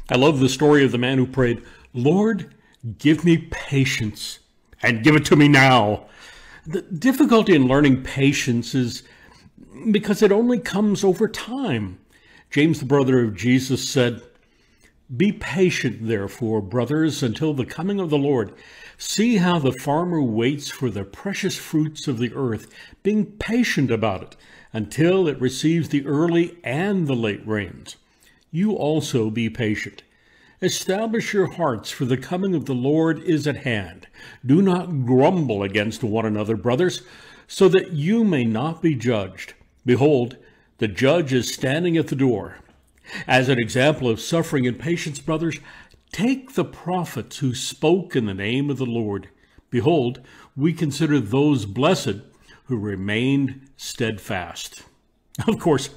I love the story of the man who prayed, "Lord, give me patience and give it to me now." The difficulty in learning patience is because it only comes over time. James, the brother of Jesus, said, "Be patient, therefore, brothers, until the coming of the Lord. See how the farmer waits for the precious fruits of the earth, being patient about it until it receives the early and the late rains. You also be patient. Establish your hearts, for the coming of the Lord is at hand. Do not grumble against one another, brothers, so that you may not be judged. Behold, the judge is standing at the door." As an example of suffering and patience, brothers, take the prophets who spoke in the name of the Lord. Behold, we consider those blessed who remained steadfast. Of course,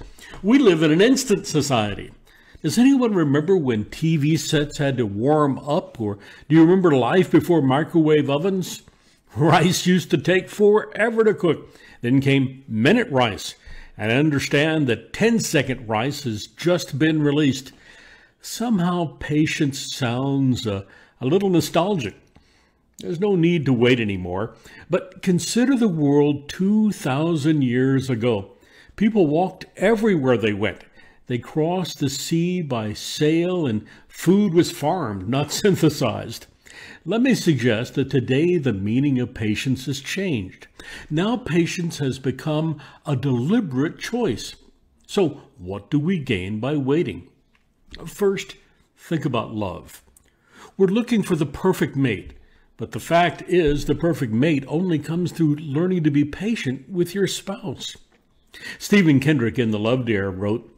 we live in an instant society. Does anyone remember when TV sets had to warm up? Or do you remember life before microwave ovens? Rice used to take forever to cook. Then came minute rice. And I understand that 10-second rice has just been released. Somehow patience sounds a little nostalgic. There's no need to wait anymore. But consider the world 2,000 years ago. People walked everywhere they went. They crossed the sea by sail, and food was farmed, not synthesized. Let me suggest that today the meaning of patience has changed. Now patience has become a deliberate choice. So what do we gain by waiting? First, think about love. We're looking for the perfect mate, but the fact is the perfect mate only comes through learning to be patient with your spouse. Stephen Kendrick in The Love Dare wrote,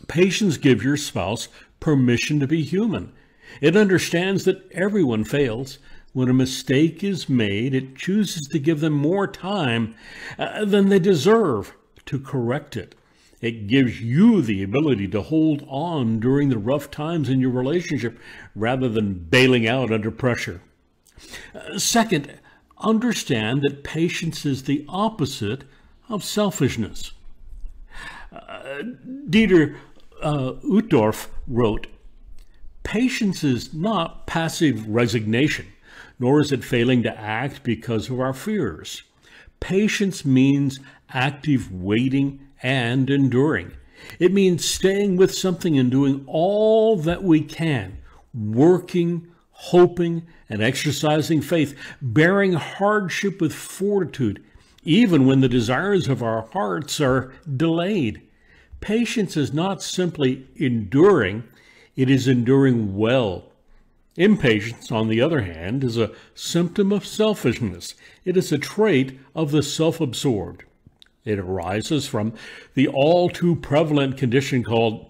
"Patience gives your spouse permission to be human. It understands that everyone fails. When a mistake is made, it chooses to give them more time than they deserve to correct it. It gives you the ability to hold on during the rough times in your relationship rather than bailing out under pressure." Second, understand that patience is the opposite of selfishness. Dieter Uchtdorf wrote, "Patience is not passive resignation, nor is it failing to act because of our fears. Patience means active waiting and enduring. It means staying with something and doing all that we can, working, hoping, and exercising faith, bearing hardship with fortitude, even when the desires of our hearts are delayed. Patience is not simply enduring, it is enduring well. Impatience, on the other hand, is a symptom of selfishness. It is a trait of the self-absorbed. It arises from the all too prevalent condition called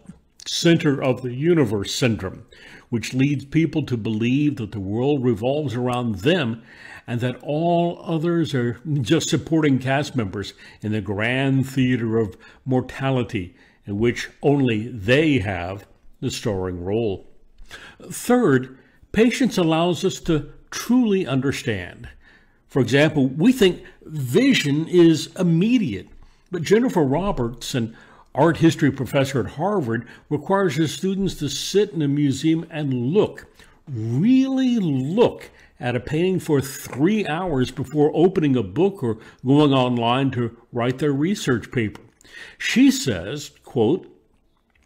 center of the universe syndrome, which leads people to believe that the world revolves around them and that all others are just supporting cast members in the grand theater of mortality in which only they have the starring role. Third, patience allows us to truly understand. For example, we think vision is immediate, but Jennifer Roberts, an art history professor at Harvard, requires her students to sit in a museum and look, really look at a painting for 3 hours before opening a book or going online to write their research paper. She says, quote,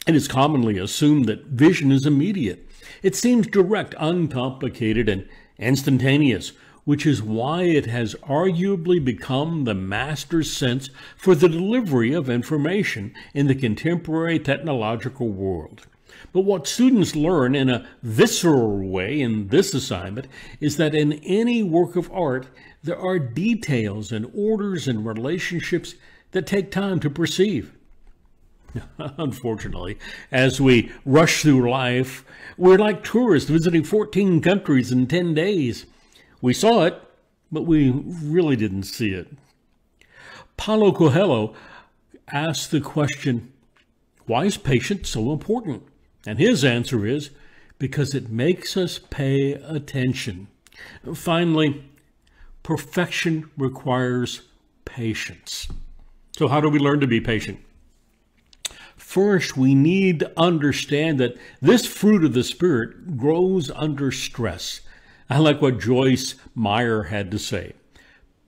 "It is commonly assumed that vision is immediate. It seems direct, uncomplicated, and instantaneous, which is why it has arguably become the master sense for the delivery of information in the contemporary technological world. But what students learn in a visceral way in this assignment is that in any work of art, there are details and orders and relationships that take time to perceive. Unfortunately, as we rush through life, we're like tourists visiting 14 countries in 10 days. We saw it, but we really didn't see it." Paulo Coelho asked the question, why is patience so important? And his answer is, because it makes us pay attention. Finally, perfection requires patience. So how do we learn to be patient? First, we need to understand that this fruit of the Spirit grows under stress. I like what Joyce Meyer had to say.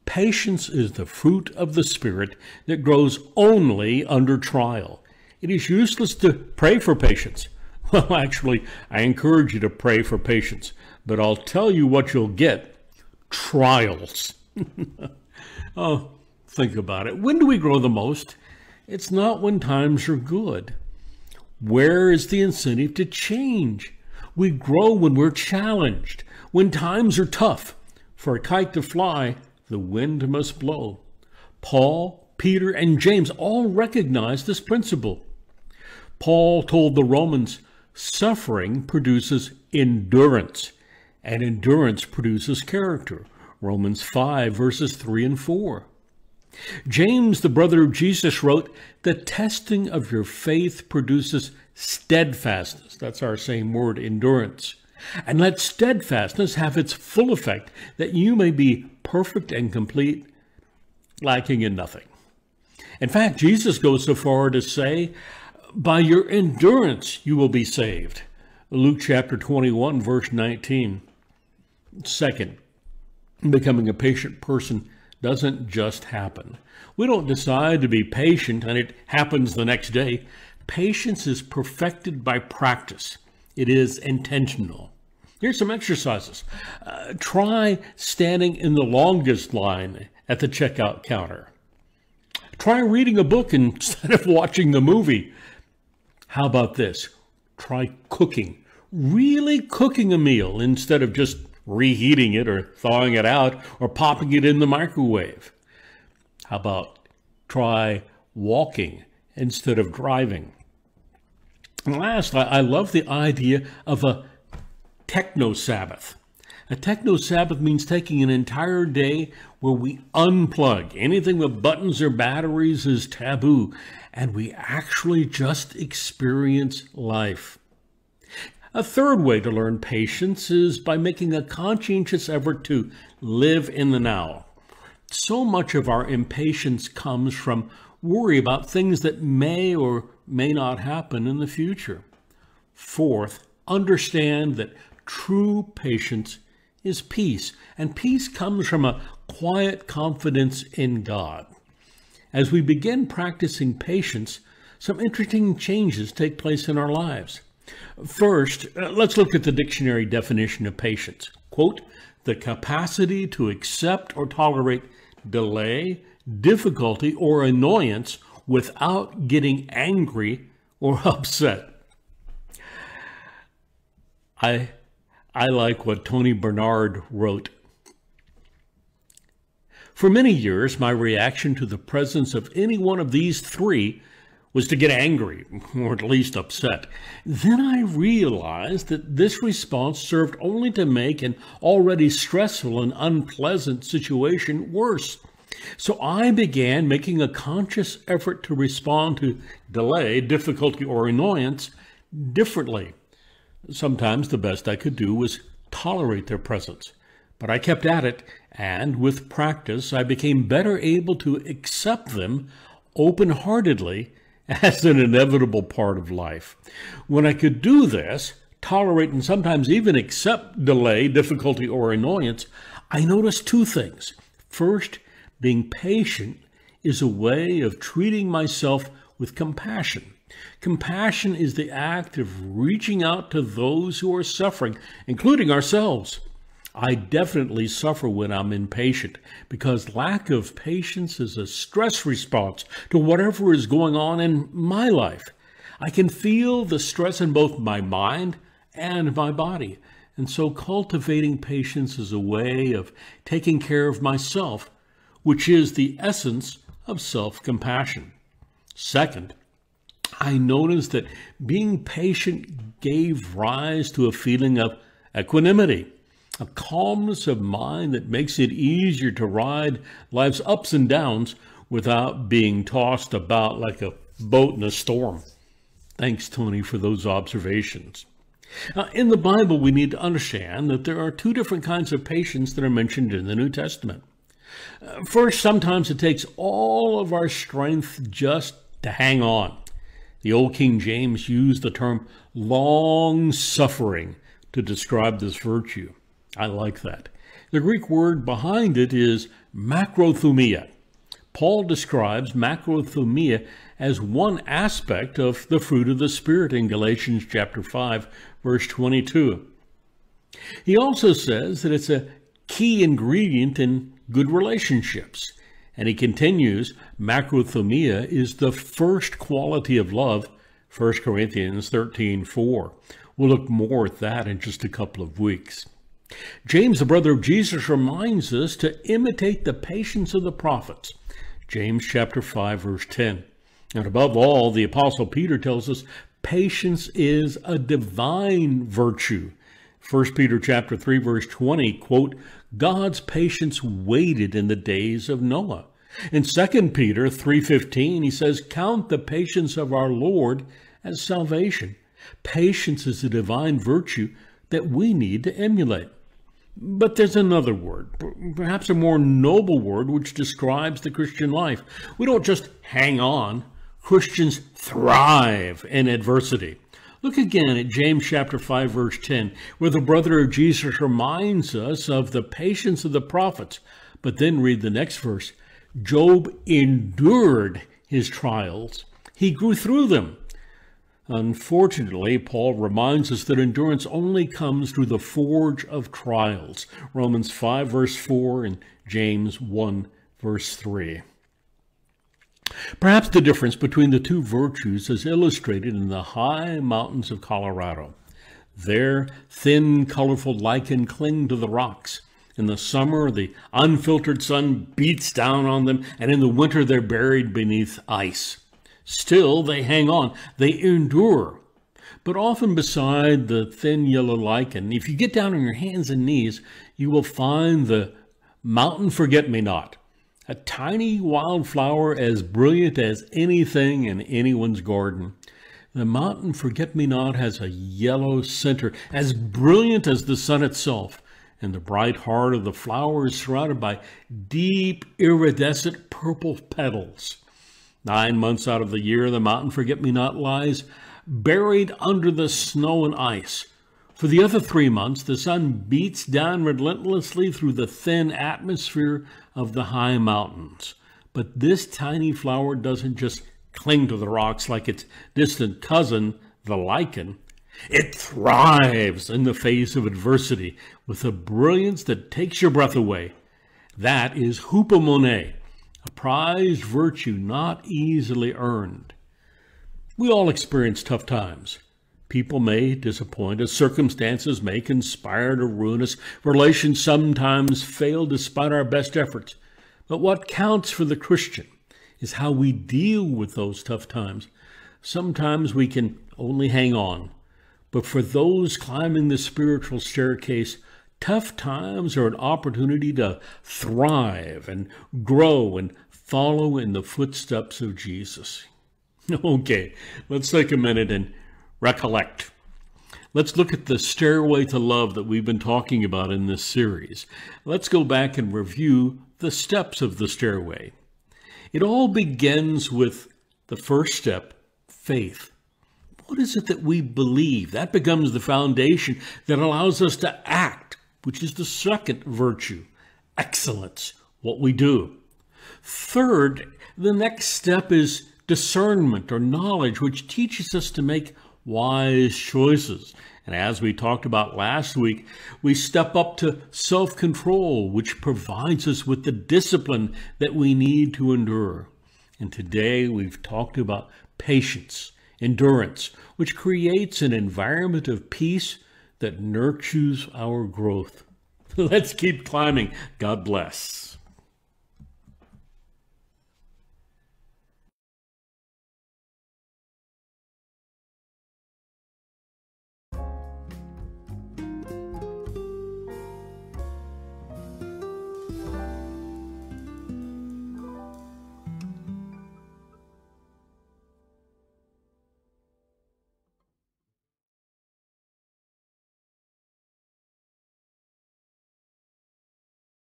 Patience is the fruit of the Spirit that grows only under trial. It is useless to pray for patience. Well, actually, I encourage you to pray for patience, but I'll tell you what you'll get: trials. Oh, think about it. When do we grow the most? It's not when times are good. Where is the incentive to change? We grow when we're challenged, when times are tough. For a kite to fly, the wind must blow. Paul, Peter, and James all recognized this principle. Paul told the Romans, suffering produces endurance, and endurance produces character. Romans 5, verses 3 and 4. James, the brother of Jesus, wrote, the testing of your faith produces steadfastness. That's our same word, endurance. And let steadfastness have its full effect, that you may be perfect and complete, lacking in nothing. In fact, Jesus goes so far to say, by your endurance you will be saved. Luke chapter 21, verse 19. Second, becoming a patient person doesn't just happen. We don't decide to be patient and it happens the next day. Patience is perfected by practice. It is intentional. Here's some exercises. Try standing in the longest line at the checkout counter. Try reading a book instead of watching the movie. How about this? Try cooking. Really cooking a meal instead of just reheating it or thawing it out or popping it in the microwave. How about try walking instead of driving? And last, I love the idea of a techno-Sabbath. A techno-Sabbath means taking an entire day where we unplug. Anything with buttons or batteries is taboo, and we actually just experience life. A third way to learn patience is by making a conscientious effort to live in the now. So much of our impatience comes from worry about things that may or may not happen in the future. Fourth, understand that true patience is peace, and peace comes from a quiet confidence in God. As we begin practicing patience, some interesting changes take place in our lives. First, let's look at the dictionary definition of patience. Quote, the capacity to accept or tolerate delay, difficulty, or annoyance without getting angry or upset. I like what Tony Bernard wrote. For many years, my reaction to the presence of any one of these three was to get angry, or at least upset. Then I realized that this response served only to make an already stressful and unpleasant situation worse. So I began making a conscious effort to respond to delay, difficulty, or annoyance differently. Sometimes the best I could do was tolerate their presence, but I kept at it, and with practice I became better able to accept them open-heartedly as an inevitable part of life. When I could do this, tolerate and sometimes even accept delay, difficulty, or annoyance, I noticed two things. First, being patient is a way of treating myself with compassion. Compassion is the act of reaching out to those who are suffering, including ourselves. I definitely suffer when I'm impatient because lack of patience is a stress response to whatever is going on in my life. I can feel the stress in both my mind and my body. And so cultivating patience is a way of taking care of myself, which is the essence of self-compassion. Second, I noticed that being patient gave rise to a feeling of equanimity, a calmness of mind that makes it easier to ride life's ups and downs without being tossed about like a boat in a storm. Thanks, Tony, for those observations. Now, in the Bible, we need to understand that there are two different kinds of patience that are mentioned in the New Testament. First, sometimes it takes all of our strength just to hang on. The Old King James used the term long-suffering to describe this virtue. I like that. The Greek word behind it is macrothumia. Paul describes macrothumia as one aspect of the fruit of the Spirit in Galatians chapter 5, verse 22. He also says that it's a key ingredient in good relationships. And he continues, macrothumia is the first quality of love, 1 Corinthians 13:4. We'll look more at that in just a couple of weeks. James, the brother of Jesus, reminds us to imitate the patience of the prophets. James chapter 5, verse 10. And above all, the Apostle Peter tells us patience is a divine virtue. 1 Peter chapter 3, verse 20, quote, God's patience waited in the days of Noah. In 2 Peter 3:15, he says, count the patience of our Lord as salvation. Patience is a divine virtue that we need to emulate. But there's another word, perhaps a more noble word, which describes the Christian life. We don't just hang on. Christians thrive in adversity. Look again at James chapter 5, verse 10, where the brother of Jesus reminds us of the patience of the prophets. But then read the next verse. Job endured his trials. He grew through them. Unfortunately, Paul reminds us that endurance only comes through the forge of trials. Romans 5, verse 4, and James 1, verse 3. Perhaps the difference between the two virtues is illustrated in the high mountains of Colorado. There, thin, colorful lichen cling to the rocks. In the summer, the unfiltered sun beats down on them, and in the winter, they're buried beneath ice. Still, they hang on. They endure. But often beside the thin yellow lichen, if you get down on your hands and knees, you will find the mountain forget-me-not, a tiny wildflower as brilliant as anything in anyone's garden. The mountain forget-me-not has a yellow center, as brilliant as the sun itself, and the bright heart of the flower is surrounded by deep, iridescent purple petals. 9 months out of the year, the mountain forget-me-not lies buried under the snow and ice. For the other 3 months, the sun beats down relentlessly through the thin atmosphere of the high mountains. But this tiny flower doesn't just cling to the rocks like its distant cousin, the lichen. It thrives in the face of adversity with a brilliance that takes your breath away. That is hupomone, a prized virtue not easily earned. We all experience tough times. People may disappoint us, circumstances may conspire to ruin us, relations sometimes fail despite our best efforts. But what counts for the Christian is how we deal with those tough times. Sometimes we can only hang on. But for those climbing the spiritual staircase, tough times are an opportunity to thrive and grow and follow in the footsteps of Jesus. Okay, let's take a minute and recollect. Let's look at the stairway to love that we've been talking about in this series. Let's go back and review the steps of the stairway. It all begins with the first step, faith. What is it that we believe? That becomes the foundation that allows us to act, which is the second virtue, excellence, what we do. Third, the next step is discernment or knowledge, which teaches us to make wise choices. And as we talked about last week, we step up to self-control, which provides us with the discipline that we need to endure. And today we've talked about patience, endurance, which creates an environment of peace that nurtures our growth. Let's keep climbing. God bless.